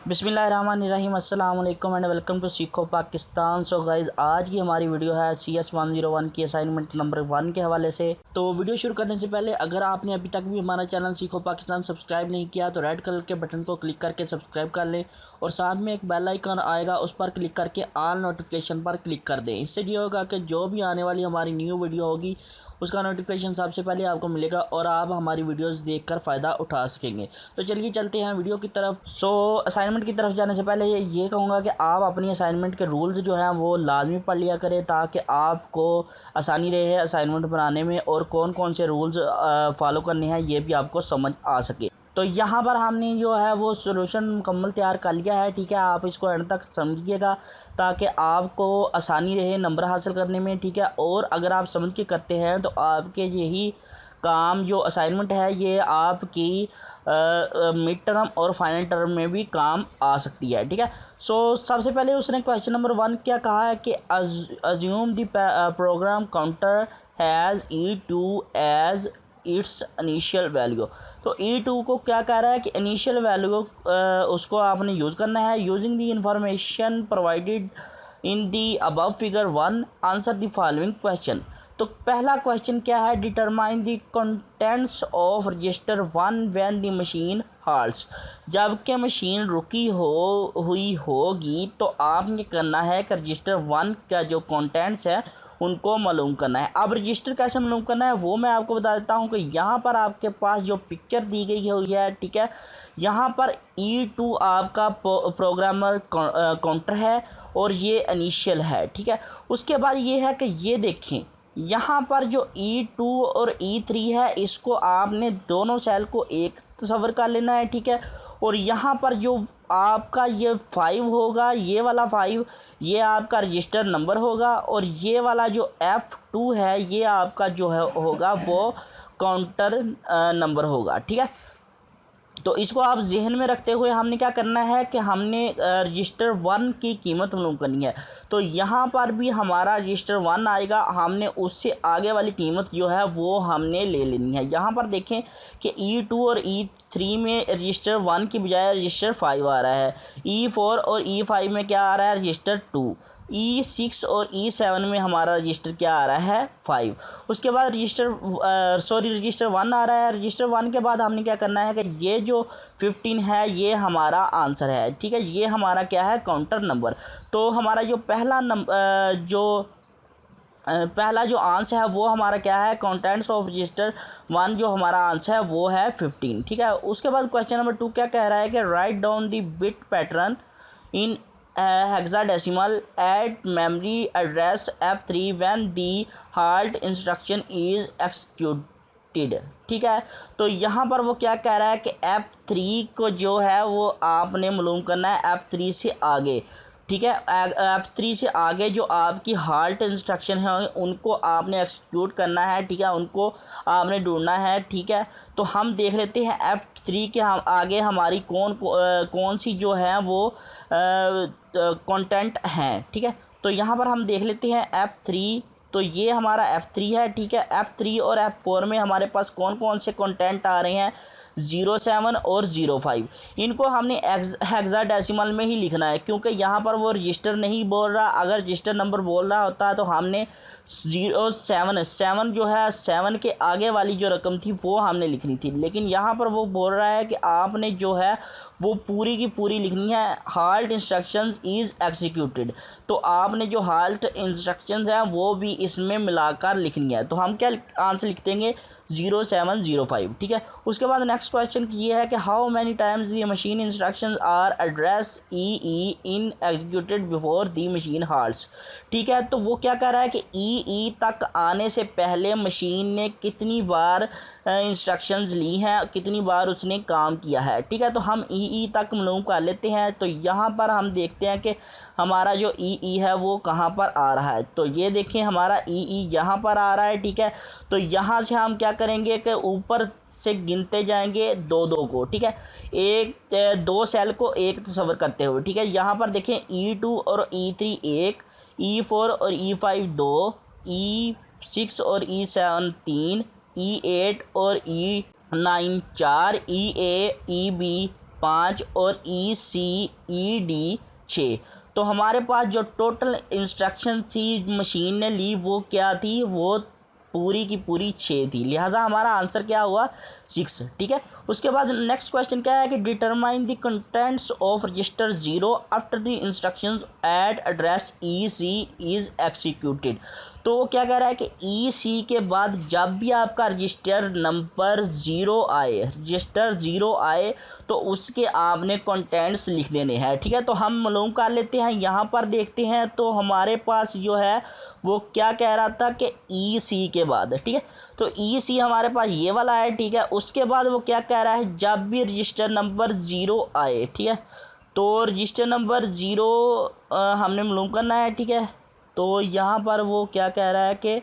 बिस्मिल्लाहिर्रहमानिर्रहीम अस्सलाम वालेकुम एंड वेलकम टू सीखो पाकिस्तान। सो गाइज, आज की हमारी वीडियो है CS101 की असाइनमेंट नंबर 1 के हवाले से। तो वीडियो शुरू करने से पहले अगर आपने अभी तक भी हमारा चैनल सीखो पाकिस्तान सब्सक्राइब नहीं किया तो रेड कलर के बटन को क्लिक करके सब्सक्राइब कर लें और साथ में एक बेल आइकन आएगा, उस पर क्लिक करके ऑल नोटिफिकेशन पर क्लिक कर दें। इससे ये होगा कि जो भी आने वाली हमारी न्यू वीडियो होगी उसका नोटिफिकेशन सबसे पहले आपको मिलेगा और आप हमारी वीडियोस देखकर फ़ायदा उठा सकेंगे। तो चलिए चलते हैं वीडियो की तरफ। असाइनमेंट की तरफ जाने से पहले ये कहूँगा कि आप अपनी असाइनमेंट के रूल्स जो हैं वो लाजमी पढ़ लिया करें ताकि आपको आसानी रहे असाइनमेंट बनाने में और कौन कौन से रूल्स फॉलो करने हैं ये भी आपको समझ आ सके। तो यहाँ पर हमने जो है वो सॉल्यूशन मुकम्मल तैयार कर लिया है, ठीक है। आप इसको एंड तक समझिएगा ताकि आपको आसानी रहे नंबर हासिल करने में, ठीक है। और अगर आप समझ के करते हैं तो आपके यही काम जो असाइनमेंट है ये आपकी मिड टर्म और फाइनल टर्म में भी काम आ सकती है, ठीक है। सबसे पहले उसने क्वेश्चन नंबर 1 क्या कहा है कि assume the program counter has E2 as its initial value. तो E2 को क्या कह रहा है कि इनिशियल वैल्यू उसको आपने यूज़ करना है। Using the information provided in the above figure 1 answer the following question. तो पहला क्वेश्चन क्या है, determine the contents of register 1 when the machine halts. जबकि मशीन रुकी हुई होगी तो आपने करना है कि रजिस्टर 1 का जो कंटेंट्स है उनको मालूम करना है। अब रजिस्टर कैसे मालूम करना है वो मैं आपको बता देता हूँ कि यहाँ पर आपके पास जो पिक्चर दी गई हुई है, ठीक है। यहाँ पर E2 आपका प्रोग्रामर काउंटर है और ये इनिशियल है, ठीक है। उसके बाद ये है कि ये देखें यहाँ पर जो E2 और E3 है इसको आपने दोनों सेल को एक तस्वर कर लेना है, ठीक है। और यहाँ पर जो आपका ये 5 होगा, ये वाला 5 ये आपका रजिस्टर नंबर होगा और ये वाला जो F2 है ये आपका जो है होगा वो काउंटर नंबर होगा, ठीक है। तो इसको आप जहन में रखते हुए हमने क्या करना है कि हमने रजिस्टर 1 की कीमत मालूम करनी है। तो यहाँ पर भी हमारा रजिस्टर 1 आएगा, हमने उससे आगे वाली कीमत जो है वो हमने ले लेनी है। यहाँ पर देखें कि E2 और E3 में रजिस्टर 1 की बजाय रजिस्टर 5 आ रहा है। E4 और E5 में क्या आ रहा है, रजिस्टर 2। E6 और E7 में हमारा रजिस्टर क्या आ रहा है, 5। उसके बाद रजिस्टर 1 आ रहा है। रजिस्टर 1 के बाद हमने क्या करना है कि ये जो 15 है ये हमारा आंसर है, ठीक है। ये हमारा क्या है, काउंटर नंबर। तो हमारा जो पहला जो आंसर है वो हमारा क्या है, कंटेंट्स ऑफ रजिस्टर 1 जो हमारा आंसर है वो है 15, ठीक है। उसके बाद क्वेश्चन नंबर 2 क्या कह रहा है कि write down the bit pattern in hexadecimal at memory address F3 when the halt instruction is executed, ठीक है। तो यहाँ पर वो क्या कह रहा है कि F3 को जो है वो आपने मालूम करना है F3 से आगे, ठीक है। F3 से आगे जो आपकी हाल्ट इंस्ट्रक्शन है उनको आपने एक्सिक्यूट करना है, ठीक है। उनको आपने ढूंढना है, ठीक है। तो हम देख लेते हैं F3 के आगे हमारी कौन सी जो है वो कंटेंट हैं, ठीक है। तो यहाँ पर हम देख लेते हैं F3। तो ये हमारा F3 है, ठीक है। F3 और F4 में हमारे पास कौन कौन से कंटेंट आ रहे हैं, 07 और 05। इनको हमने हेक्साडेसिमल में ही लिखना है क्योंकि यहाँ पर वो रजिस्टर नहीं बोल रहा। अगर रजिस्टर नंबर बोल रहा होता तो हमने 07 जो है 7 के आगे वाली जो रकम थी वो हमने लिखनी थी, लेकिन यहाँ पर वो बोल रहा है कि आपने जो है वो पूरी की पूरी लिखनी है, हाल्ट इंस्ट्रक्शंस इज़ एग्जीक्यूटेड। तो आपने जो हाल्ट इंस्ट्रक्शंस हैं वो भी इसमें मिलाकर लिखनी है। तो हम क्या आंसर लिख देंगे, 0705, ठीक है। उसके बाद नेक्स्ट क्वेश्चन ये है कि how many times the machine instructions are address e in executed before the machine halts, ठीक है। तो वो क्या कह रहा है कि ई तक आने से पहले मशीन ने कितनी बार इंस्ट्रक्शंस ली हैं, कितनी बार उसने काम किया है, ठीक है। तो हम ई तक मालूम कर लेते हैं। तो यहाँ पर हम देखते हैं कि हमारा जो ई है वो कहाँ पर आ रहा है। तो ये देखिए हमारा ई यहाँ पर आ रहा है, ठीक है। तो यहाँ से हम क्या करेंगे कि ऊपर से गिनते जाएंगे दो दो को, ठीक है। दो सेल को एक तस्वर करते हुए, ठीक है। यहाँ पर देखें E2 और E3 एक, E4 और E5 दो, E6 और E7 तीन, E8 और E9 4, EA EB 5 और ECED 6। तो हमारे पास जो टोटल इंस्ट्रक्शन थी मशीन ने ली वो क्या थी, वो पूरी की पूरी 6 थी, लिहाजा हमारा आंसर क्या हुआ 6। ठीक है, उसके बाद नेक्स्ट क्वेश्चन क्या है कि determine the contents of register 0 after the instructions at address EC is executed. तो वो क्या कह रहा है कि EC के बाद जब भी आपका रजिस्टर नंबर 0 आए, रजिस्टर 0 आए तो उसके आपने कंटेंट्स लिख देने हैं। ठीक है, तो हम मालूम कर लेते हैं, यहाँ पर देखते हैं तो हमारे पास जो है वो क्या कह रहा था कि EC के बाद, ठीक है, तो EC हमारे पास ये वाला है। ठीक है, उसके बाद वो क्या कह रहा है जब भी रजिस्टर नंबर 0 आए। ठीक है, तो रजिस्टर नंबर 0 हमने मालूम करना है। ठीक है, तो यहाँ पर वो क्या कह रहा है कि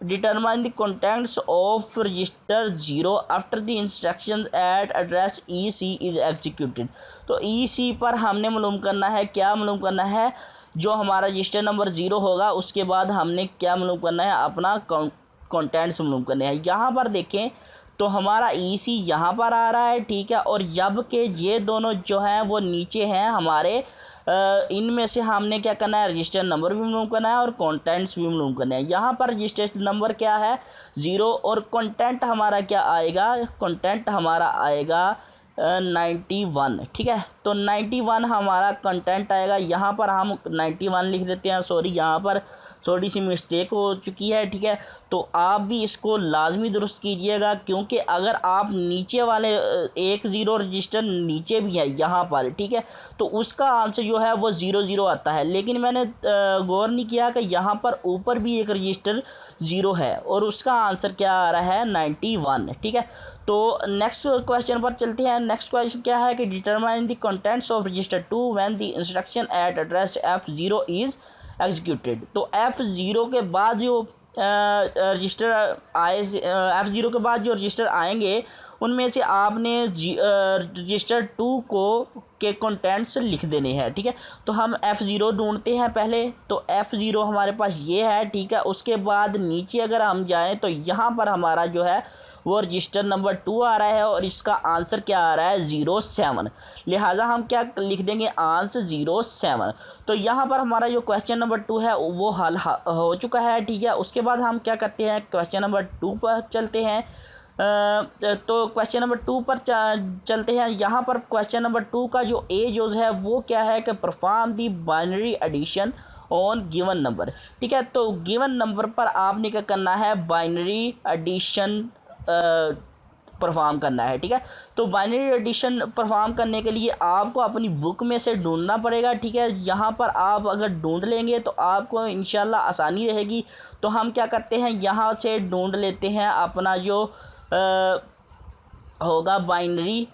determine the contents of register 0 after the instruction eight address EC is executed. तो EC पर हमने मालूम करना है, क्या मालूम करना है, जो हमारा रजिस्टर नंबर 0 होगा उसके बाद हमने क्या मालूम करना है, अपना कंटेंट्स मालूम करने हैं। यहाँ पर देखें तो हमारा EC यहाँ पर आ रहा है। ठीक है, और जब के ये दोनों जो हैं वो नीचे हैं हमारे, इनमें से हमने क्या करना है, रजिस्टर नंबर भी मालूम करना है और कंटेंट्स भी मालूम करना है। यहाँ पर रजिस्टर नंबर क्या है 0 और कंटेंट हमारा क्या आएगा, कंटेंट हमारा आएगा 91। ठीक है, तो 91 हमारा कंटेंट आएगा। यहाँ पर हम 91 लिख देते हैं, सॉरी यहाँ पर थोड़ी सी मिस्टेक हो चुकी है। ठीक है, तो आप भी इसको लाजमी दुरुस्त कीजिएगा, क्योंकि अगर आप नीचे वाले 10 रजिस्टर नीचे भी है यहाँ पर, ठीक है, तो उसका आंसर जो है वो 00 आता है। लेकिन मैंने गौर नहीं किया कि यहाँ पर ऊपर भी एक रजिस्टर 0 है और उसका आंसर क्या आ रहा है 91। ठीक है, तो नेक्स्ट क्वेश्चन पर चलते हैं। नेक्स्ट क्वेश्चन क्या है कि determine the contents of register 2 when the instruction eight address F0 is executed. तो F0 के बाद जो रजिस्टर आए, F0 के बाद जो रजिस्टर आएंगे उनमें से आपने रजिस्टर 2 को के कंटेंट्स लिख देने हैं। ठीक है, तो हम F0 ढूंढते हैं पहले, तो F0 हमारे पास ये है। ठीक है, उसके बाद नीचे अगर हम जाएं तो यहाँ पर हमारा जो है वो रजिस्टर नंबर 2 आ रहा है और इसका आंसर क्या आ रहा है 07। लिहाजा हम क्या लिख देंगे, आंसर 07। तो यहाँ पर हमारा जो क्वेश्चन नंबर 2 है वो हल हो चुका है। ठीक है, उसके बाद हम क्या करते हैं, क्वेश्चन नंबर 2 पर चलते हैं। तो क्वेश्चन नंबर 2 पर चलते हैं। यहाँ पर क्वेश्चन नंबर 2 का जो जो है वो क्या है कि perform the binary addition on given number. ठीक है, तो गिवन नंबर पर आपने क्या करना है, बाइनरी एडिशन परफॉर्म करना है। ठीक है, तो बाइनरी एडिशन परफॉर्म करने के लिए आपको अपनी बुक में से ढूंढना पड़ेगा। ठीक है, यहाँ पर आप अगर ढूंढ लेंगे तो आपको इंशाल्लाह आसानी रहेगी। तो हम क्या करते हैं, यहाँ से ढूंढ लेते हैं अपना जो होगा बाइनरी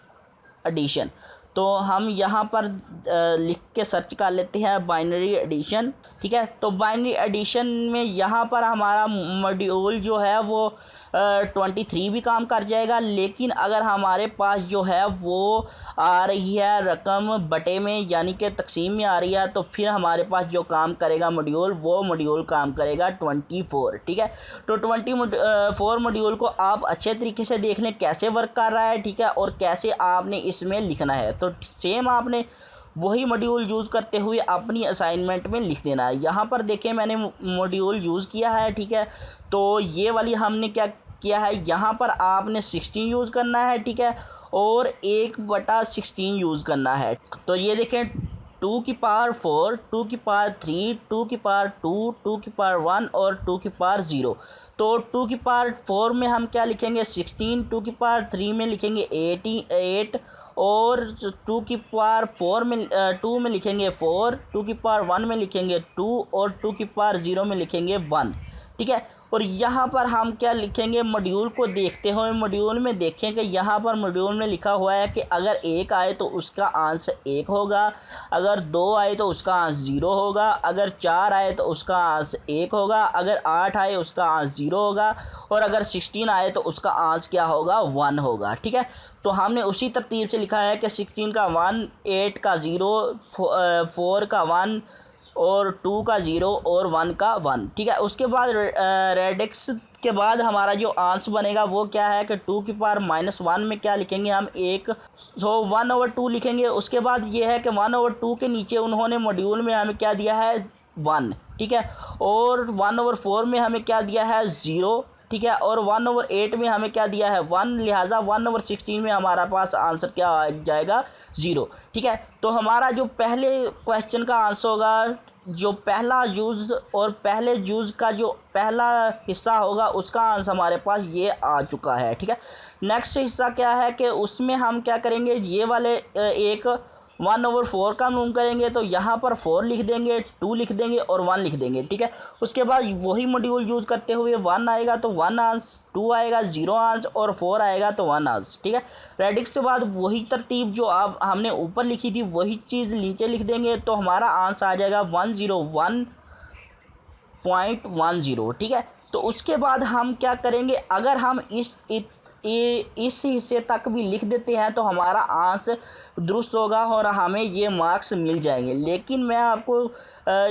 एडिशन। तो हम यहाँ पर लिख के सर्च कर लेते हैं बाइनरी एडिशन। ठीक है, तो बाइनरी एडिशन में यहाँ पर हमारा मॉड्यूल जो है वो 23 भी काम कर जाएगा। लेकिन अगर हमारे पास जो है वो आ रही है रकम बटे में, यानी कि तकसीम में आ रही है, तो फिर हमारे पास जो काम करेगा मॉड्यूल, वो मॉड्यूल काम करेगा 24। ठीक है, तो 24 मॉड्यूल को आप अच्छे तरीके से देख लें कैसे वर्क कर रहा है। ठीक है, और कैसे आपने इसमें लिखना है। तो सेम आपने वही मॉड्यूल यूज़ करते हुए अपनी असाइनमेंट में लिख देना है। यहाँ पर देखें मैंने मॉड्यूल यूज़ किया है। ठीक है, तो ये वाली हमने क्या किया है, यहाँ पर आपने 16 यूज़ करना है। ठीक है, और 1/16 यूज़ करना है। तो ये देखें 2 की पावर 4, 2 की पावर 3, 2 की पावर 2, 2 की पावर 1 और 2 की पावर 0। तो 2 की पावर 4 में हम क्या लिखेंगे 16, 2 की पावर 3 में लिखेंगे 88 और 2 की पावर 4 में 2 में लिखेंगे 4, 2 की पावर 1 में लिखेंगे 2 और 2 की पावर 0 में लिखेंगे 1। ठीक है, और यहाँ पर हम क्या लिखेंगे, मॉड्यूल को देखते हुए मॉड्यूल में देखें कि यहाँ पर मॉड्यूल में लिखा हुआ है कि अगर 1 आए तो उसका आंसर 1 होगा, अगर 2 आए तो उसका आंसर 0 होगा, अगर 4 आए तो उसका आंसर 1 होगा, अगर 8 आए उसका आंसर 0 होगा, और अगर 16 आए तो उसका आंसर क्या होगा 1 होगा। ठीक है, तो हमने उसी तरतीब से लिखा है कि 16 का 1, 8 का 0, 4 का 1 और 2 का 0 और 1 का 1। ठीक है, उसके बाद रेडिक्स के बाद हमारा जो आंसर बनेगा वो क्या है कि 2 की पावर -1 में क्या लिखेंगे हम, एक तो 1/2 लिखेंगे। उसके बाद ये है कि 1/2 के नीचे उन्होंने मॉड्यूल में हमें क्या दिया है 1, ठीक है, और 1/4 में हमें क्या दिया है 0, ठीक है, और 1/8 में हमें क्या दिया है 1, लिहाजा 1/16 में हमारा पास आंसर क्या आ जाएगा 0, ठीक है। तो हमारा जो पहले क्वेश्चन का आंसर होगा, जो पहला यूज़ और पहले यूज़ का जो पहला हिस्सा होगा उसका आंसर हमारे पास ये आ चुका है, ठीक है। नेक्स्ट हिस्सा क्या है कि उसमें हम क्या करेंगे, ये वाले एक 1/4 का मूव करेंगे तो यहाँ पर 4 लिख देंगे, 2 लिख देंगे और 1 लिख देंगे, ठीक है। उसके बाद वही मॉड्यूल यूज़ करते हुए 1 आएगा तो 1 आंसर, 2 आएगा 0 आंसर और 4 आएगा तो 1 आंसर, ठीक है। रेडिक्स के बाद वही तरतीब जो आप हमने ऊपर लिखी थी वही चीज़ नीचे लिख देंगे तो हमारा आंसर आ जाएगा 101.10, ठीक है। तो उसके बाद हम क्या करेंगे, अगर हम इस हिस्से तक भी लिख देते हैं तो हमारा आंसर दुरुस्त होगा और हमें ये मार्क्स मिल जाएंगे। लेकिन मैं आपको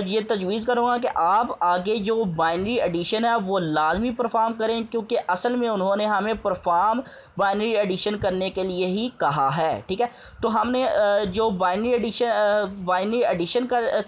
ये तजवीज़ करूँगा कि आप आगे जो बाइनरी एडिशन है वो लाजमी परफॉर्म करें, क्योंकि असल में उन्होंने हमें परफॉर्म बाइनरी एडिशन करने के लिए ही कहा है, ठीक है। तो हमने जो बाइनरी एडिशन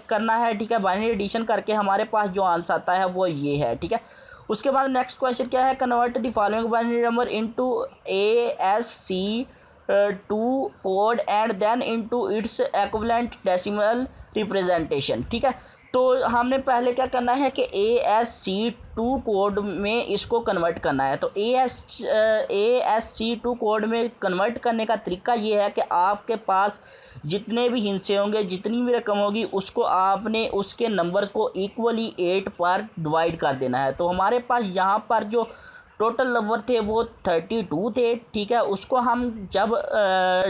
करना है, ठीक है। बाइनरी एडिशन करके हमारे पास जो आंसर आता है वो ये है, ठीक है। उसके बाद नेक्स्ट क्वेश्चन क्या है, convert the following binary number into ASCII code and then into its equivalent decimal representation, ठीक है। तो हमने पहले क्या करना है कि ASCII कोड में इसको कन्वर्ट करना है। तो ASCII कोड में कन्वर्ट करने का तरीका ये है कि आपके पास जितने भी हिस्से होंगे, जितनी भी रकम होगी, उसको आपने उसके नंबर को इक्वली 8 पर डिवाइड कर देना है। तो हमारे पास यहाँ पर जो टोटल नंबर थे वो 32 थे, ठीक है। उसको हम जब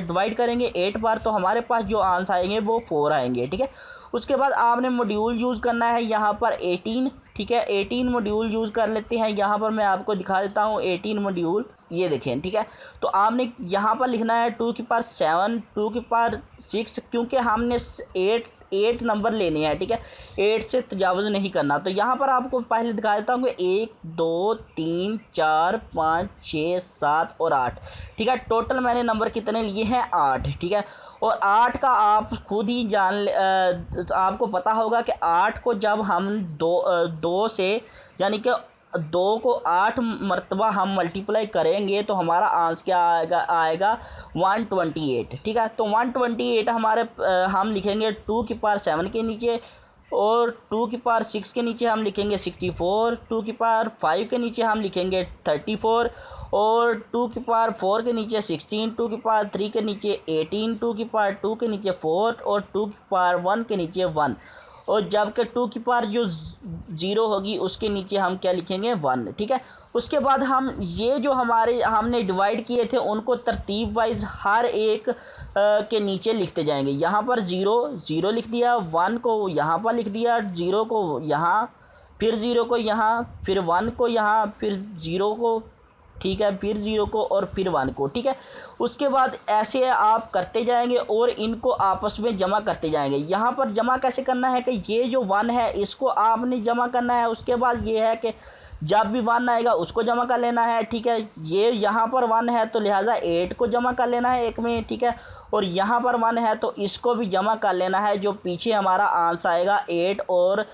डिवाइड करेंगे 8 बार तो हमारे पास जो आंसर आएंगे वो 4 आएंगे, ठीक है। उसके बाद आपने मॉड्यूल यूज़ करना है यहाँ पर 18, ठीक है। 18 मॉड्यूल यूज़ कर लेते हैं। यहाँ पर मैं आपको दिखा देता हूँ 18 मॉड्यूल, ये देखें, ठीक है। तो आपने यहाँ पर लिखना है 2 की पावर 7, 2 की पावर 6, क्योंकि हमने 8 नंबर लेने हैं, ठीक है। 8 से तजावुज़ नहीं करना। तो यहाँ पर आपको पहले दिखा देता हूँ कि 1 2 3 4 5 6 7 और 8, ठीक है। टोटल मैंने नंबर कितने लिए हैं 8, ठीक है। और 8 का आप खुद ही आपको पता होगा कि 8 को जब हम दो से यानी कि 2 को 8 मरतबा हम मल्टीप्लाई करेंगे तो हमारा आंसर क्या आएगा 128, ठीक है। तो 128 हमारे हम लिखेंगे 2 की पावर 7 के नीचे, और 2 की पावर 6 के नीचे हम लिखेंगे 64, 2 की पावर 5 के नीचे हम लिखेंगे 34, और 2 की पावर 4 के नीचे 16, 2 की पावर 3 के नीचे 18, 2 की पावर 2 के नीचे 4 और 2 की पावर 1 के नीचे 1, और जबकि 2 की पावर जो 0 होगी उसके नीचे हम क्या लिखेंगे 1, ठीक है। उसके बाद हम ये जो हमने डिवाइड किए थे उनको तरतीब वाइज हर एक के नीचे लिखते जाएंगे। यहाँ पर 0 लिख दिया, 1 को यहाँ पर लिख दिया, 0 को यहाँ, फिर 0 को यहाँ, फिर 1 को यहाँ, फिर 0 को, ठीक है, फिर 0 को और फिर 1 को, ठीक है। उसके बाद ऐसे आप करते जाएंगे और इनको आपस में जमा करते जाएंगे। यहाँ पर जमा कैसे करना है कि ये जो 1 है इसको आपने जमा करना है। उसके बाद ये है कि जब भी 1 आएगा उसको जमा कर लेना है, ठीक है। ये यहाँ पर 1 है तो लिहाजा 8 को जमा कर लेना है एक में, ठीक है। और यहाँ पर 1 है तो इसको भी जमा कर लेना है। जो पीछे हमारा आंसर आएगा 8 और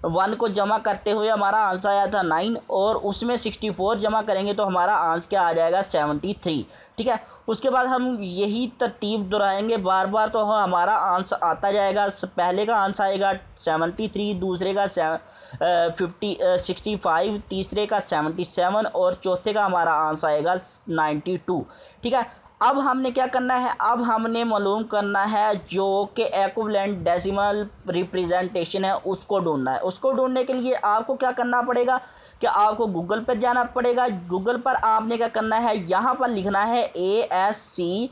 1 को जमा करते हुए हमारा आंसर आया था 9, और उसमें 64 जमा करेंगे तो हमारा आंसर क्या आ जाएगा 73, ठीक है। उसके बाद हम यही तरतीब दोहराएंगे बार बार तो हमारा आंसर आता जाएगा। पहले का आंसर आएगा 73, दूसरे का 65, तीसरे का 77 और चौथे का हमारा आंसर आएगा 92, ठीक है। अब हमने क्या करना है, अब हमने मालूम करना है जो कि इक्विवेलेंट डेसिमल रिप्रेजेंटेशन है उसको ढूंढना है। उसको ढूंढने के लिए आपको क्या करना पड़ेगा कि आपको गूगल पर जाना पड़ेगा। गूगल पर आपने क्या करना है, यहाँ पर लिखना है ASCII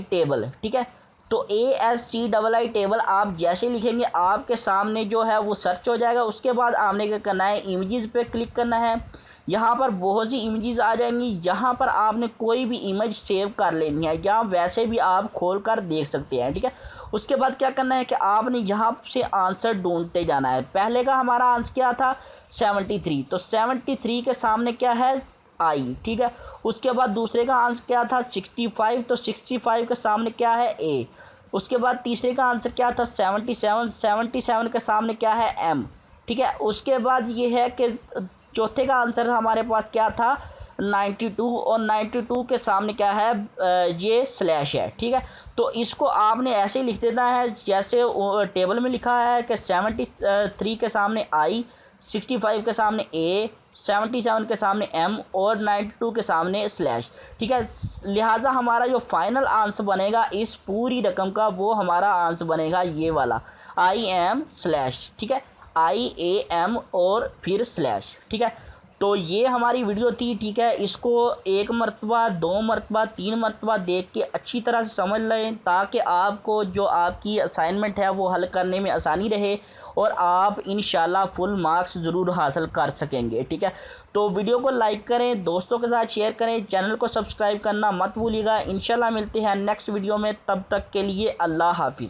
टेबल, ठीक है। तो ASCII टेबल आप जैसे लिखेंगे आपके सामने जो है वो सर्च हो जाएगा। उसके बाद आपने क्या करना है, इमेजेस पे क्लिक करना है। यहाँ पर बहुत सी इमेजेस आ जाएंगी। यहाँ पर आपने कोई भी इमेज सेव कर लेनी है या वैसे भी आप खोल कर देख सकते हैं, ठीक है। उसके बाद क्या करना है कि आपने यहाँ से आंसर ढूंढते जाना है। पहले का हमारा आंसर क्या था 73, तो 73 के सामने क्या है आई, ठीक है। उसके बाद दूसरे का आंसर क्या था 65, तो 65 के सामने क्या है ए। उसके बाद तीसरे का आंसर क्या था 77, 77 के सामने क्या है एम, ठीक है। उसके बाद ये है कि चौथे का आंसर हमारे पास क्या था 92, और 92 के सामने क्या है ये स्लैश है, ठीक है। तो इसको आपने ऐसे ही लिख देना है जैसे टेबल में लिखा है कि 73 के सामने आई, 65 के सामने ए, 77 के सामने एम और 92 के सामने स्लैश, ठीक है। लिहाजा हमारा जो फाइनल आंसर बनेगा इस पूरी रकम का वो हमारा आंसर बनेगा ये वाला आई एम स्लैश, ठीक है। आई ए एम और फिर स्लैश, ठीक है। तो ये हमारी वीडियो थी, ठीक है। इसको एक मरतबा, दो मरतबा, तीन मरतबा देख के अच्छी तरह से समझ लें ताकि आपको जो आपकी असाइनमेंट है वो हल करने में आसानी रहे और आप इंशाल्लाह फुल मार्क्स ज़रूर हासिल कर सकेंगे, ठीक है। तो वीडियो को लाइक करें, दोस्तों के साथ शेयर करें, चैनल को सब्सक्राइब करना मत भूलिएगा। इंशाल्लाह मिलते हैं नेक्स्ट वीडियो में, तब तक के लिए अल्लाह हाफिज़।